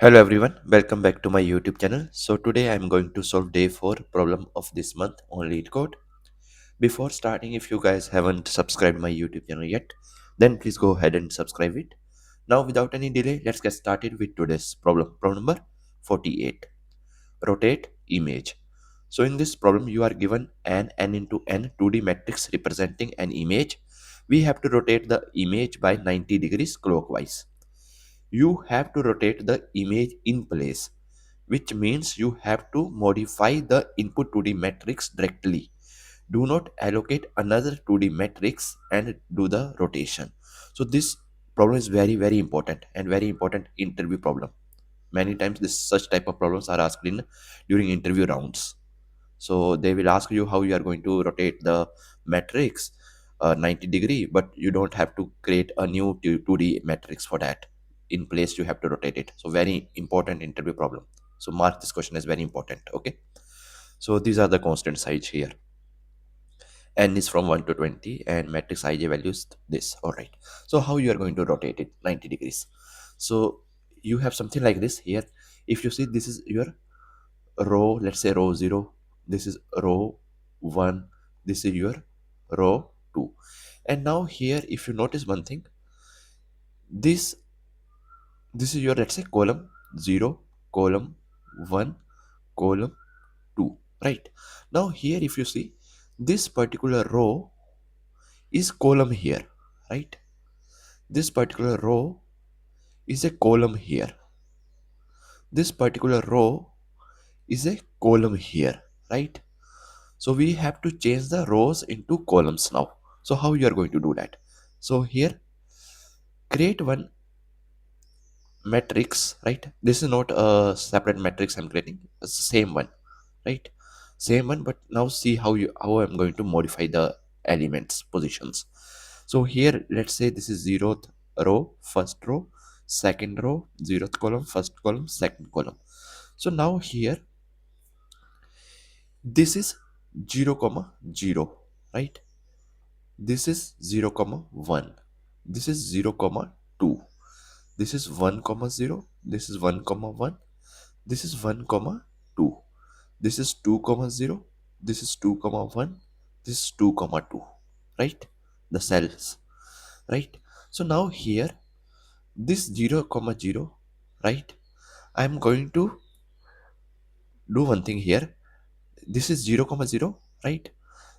Hello everyone, welcome back to my YouTube channel. So today I'm going to solve day 4 problem of this month on LeetCode. Before starting, if you guys haven't subscribed my YouTube channel yet, then please go ahead and subscribe it. Now without any delay, let's get started with today's problem. Problem number 48. Rotate image. So in this problem, you are given an n into n 2D matrix representing an image. We have to rotate the image by 90 degrees clockwise. You have to rotate the image in place, which means you have to modify the input 2D matrix directly. Do not allocate another 2D matrix and do the rotation. So this problem is very important and very important interview problem. Many times this such type of problems are asked in during interview rounds. So they will ask you how you are going to rotate the matrix 90-degree, but you don't have to create a new 2D matrix for that. In place you have to rotate it. So very important interview problem. So mark this question as very important. Okay, so these are the constant size here. N is from 1 to 20 and matrix ij values this. All right, so how you are going to rotate it 90 degrees? So you have something like this here. If you see, this is your row, let's say row 0, this is row 1, this is your row 2. And now here, if you notice one thing, this is your, let's say, column 0, column 1, column 2, right? Now here, if you see, this particular row is column here, right? This particular row is a column here. This particular row is a column here, right? So we have to change the rows into columns now. So how you are going to do that? So here, create one matrix, right? This is not a separate matrix I'm creating, it's the same one, right? Same one, but now see how I'm going to modify the elements positions. So here, let's say this is 0th row, first row, second row, 0th column, first column, second column. So now here, this is 0 comma 0, right? This is 0 comma 1, this is 0 comma 2, this is 1 comma 0, this is 1 comma 1, this is 1 comma 2, this is 2 comma 0, this is 2 comma 1, this is 2 comma 2, right? The cells, right? So now here, this 0 comma 0, right? I'm going to do one thing here. This is 0 comma 0, right?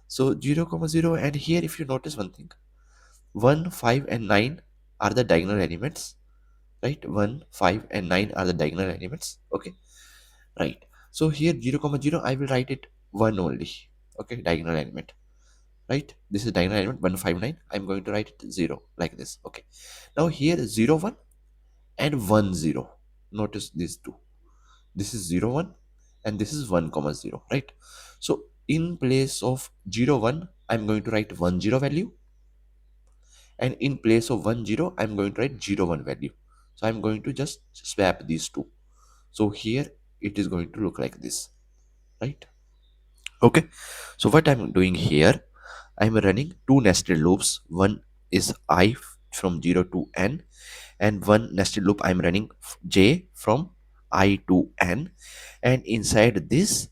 So 0 comma 0, and here if you notice one thing, 1 5 and 9 are the diagonal elements, right? 1 5 and 9 are the diagonal elements. Okay, right? So here 0 comma 0, I will write it 1 only. Okay, diagonal element, right? This is diagonal element 1 5 9. I'm going to write it 0 like this. Okay, now here 0 1 and 1 0. Notice these two. This is 0 1 and this is 1 comma 0, right? So in place of 0 1, I'm going to write 1 0 value, and in place of 1 0, I'm going to write 0 1 value. So I'm going to just swap these two. So here it is going to look like this, right? Okay, so what I'm doing here, I'm running two nested loops. One is I from 0 to n, and one nested loop I'm running j from I to n. And inside this,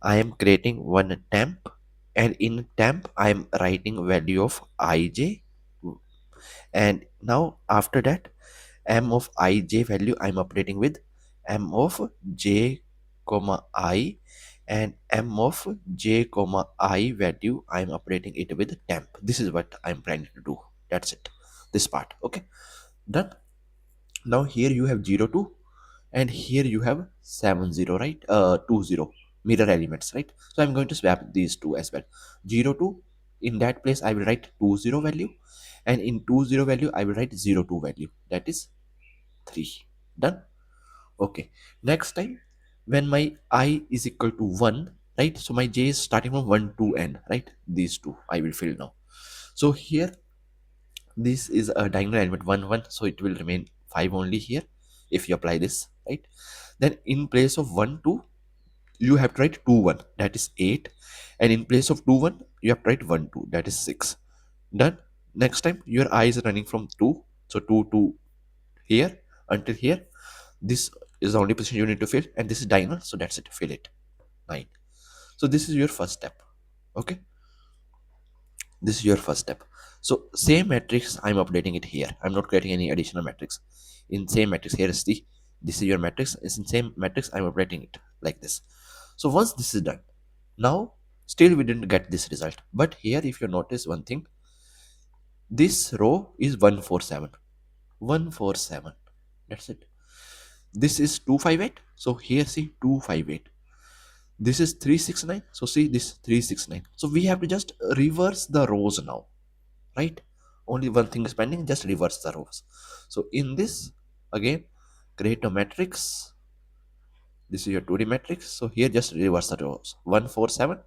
I am creating one temp, and in temp I'm writing value of ij. And now after that, m of ij value I'm updating with m of j comma I, and m of j comma I value I'm updating it with temp. This is what I'm planning to do. That's it, this part. Okay, done. Now here you have 0 2, and here you have 7 0, right? 2 0 mirror elements, right? So I'm going to swap these two as well. 0 2, in that place I will write 2 0 value, and in 2 0 value I will write 0 2 value, that is 3. Done. Okay, next time, when my I is equal to 1, right? So my j is starting from 1 to n, right? These two I will fill now. So here, this is a diagonal element 1 1, so it will remain 5 only here if you apply this, right? Then in place of 1 2, you have to write 2 1, that is 8, and in place of 2 1, you have to write 1 2, that is 6. Done. Next time, your I is running from 2, so 2 to here until here. This is the only position you need to fill, and this is diagonal, so that's it, fill it. 9. So this is your first step. Okay, this is your first step. So same matrix, I'm updating it here. I'm not creating any additional matrix. In same matrix, here is the, this is your matrix, it's in same matrix, I'm updating it like this. So once this is done, now still we didn't get this result, but here if you notice one thing, this row is 147, 147, that's it. This is 258, so here see 258. This is 369, so see this 369. So we have to just reverse the rows now, right? Only one thing is pending, just reverse the rows. So in this, again, create a matrix. This is your 2D matrix. So here just reverse the rows. 147.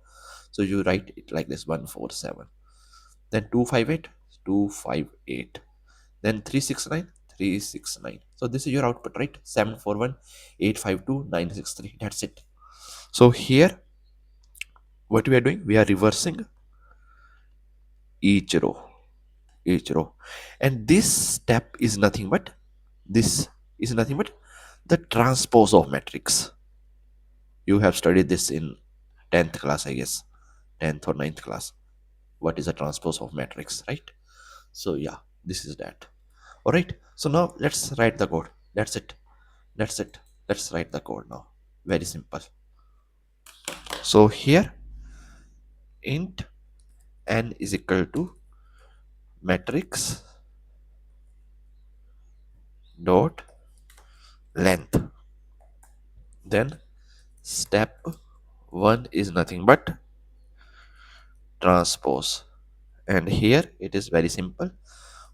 So you write it like this, 147. Then 258, 258. Then 369, 369. So this is your output, right? 741, 852, 963. That's it. So here, what we are doing, we are reversing each row, each row. And this step is nothing but, this is nothing but the transpose of matrix. You have studied this in 10th class, I guess, 10th or ninth class. What is a transpose of matrix, right? So yeah, this is that. All right, so now let's write the code. That's it, that's it. Let's write the code now. Very simple. So here, int n is equal to matrix dot length. Then step 1 is nothing but transpose, and here it is very simple.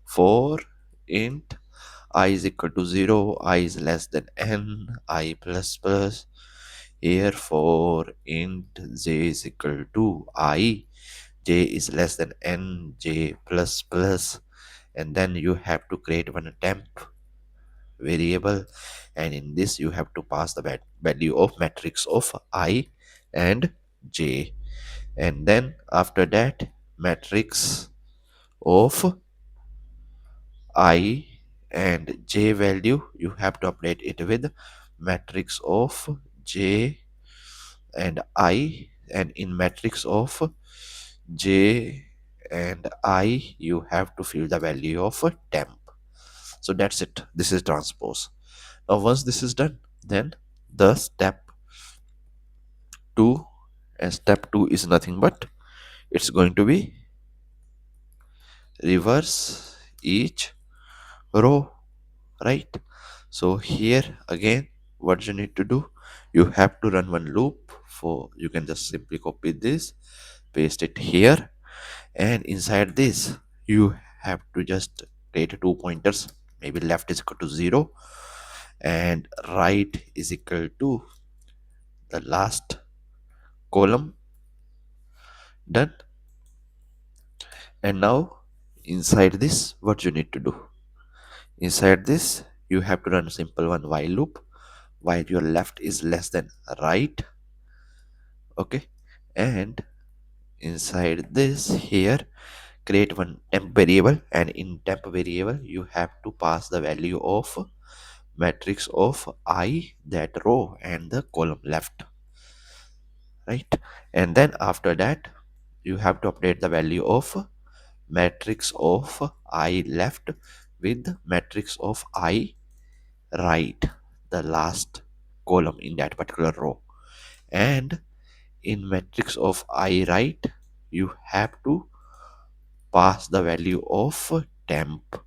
For int I is equal to 0, I is less than n, I plus plus. Here for int j is equal to I, j is less than n, j plus plus. And then you have to create one temp variable, and in this you have to pass the value of matrix of I and j. And then after that, matrix of I and j value, you have to update it with matrix of j and I, and in matrix of j and I you have to fill the value of temp. So that's it, this is transpose. Now once this is done, then the step 2, and step 2 is nothing but, it's going to be reverse each row, right? So here again, what you need to do, you have to run one loop. For you can just simply copy this, paste it here, and inside this you have to just create two pointers. Maybe left is equal to 0 and right is equal to the last column. Done. And now inside this, what you need to do, inside this you have to run a simple one while loop, while your left is less than right. Okay, and inside this here, create one temp variable, and in temp variable you have to pass the value of matrix of I, that row and the column left, right? And then after that you have to update the value of matrix of I left with matrix of I right, the last column in that particular row. And in matrix of I right, you have to pass the value of temp,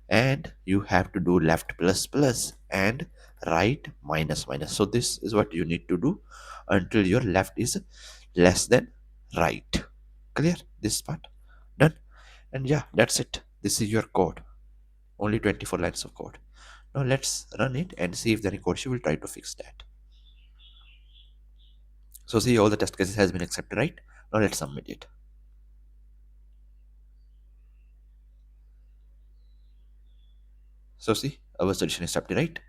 and you have to do left plus plus and right minus minus. So this is what you need to do until your left is less than right. Clear this part? Done. And yeah, that's it, this is your code. Only 24 lines of code. Now let's run it and see if the any code issue. Will try to fix that. So see, all the test cases has been accepted, right? Now let's submit it. So see, our solution is accepted, right?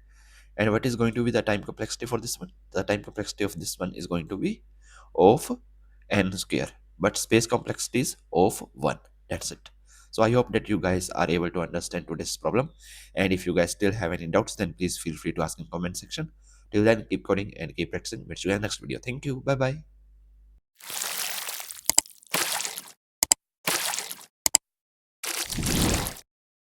And what is going to be the time complexity for this one? The time complexity of this one is going to be of n square, but space complexity is of 1. That's it. So I hope that you guys are able to understand today's problem, and if you guys still have any doubts, then please feel free to ask in comment section. Till then, keep coding and keep practicing. Meet you in the next video. Thank you. Bye bye.